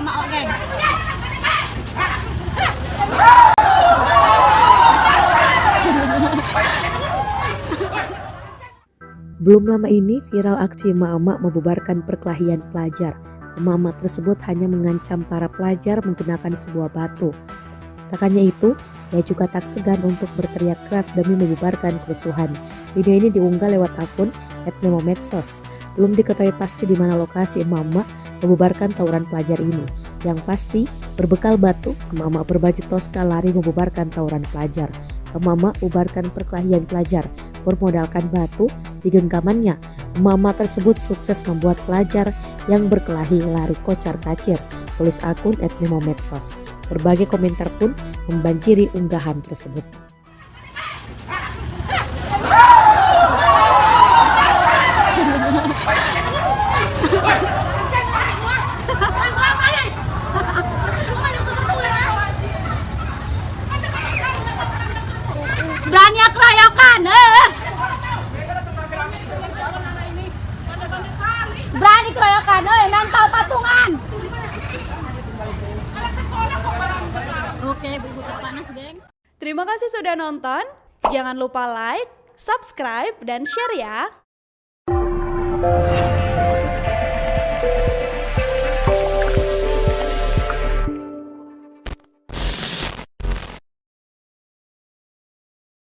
emak-emak geng. Belum lama ini viral aksi emak-emak membubarkan perkelahian pelajar. Emak-emak tersebut hanya mengancam para pelajar menggunakan sebuah batu. Tak hanya itu, ia juga tak segan untuk berteriak keras demi membubarkan kerusuhan. Video ini diunggah lewat akun @memomedsos. Belum diketahui pasti di mana lokasi emak-emak membubarkan tawuran pelajar ini. Yang pasti, berbekal batu, emak-emak berbaju toska lari membubarkan tawuran pelajar. Emak-emak bubarkan perkelahian pelajar bermodalkan batu di genggamannya. Emak-emak tersebut sukses membuat pelajar yang berkelahi lari kocar-kacir, tulis akun @memomedsos. Berbagai komentar pun membanjiri unggahan tersebut. Berani keroyokan, berani keroyokan, mental patungan. Oke, ibu panas, geng. Terima kasih sudah nonton. Jangan lupa like, subscribe, dan share ya.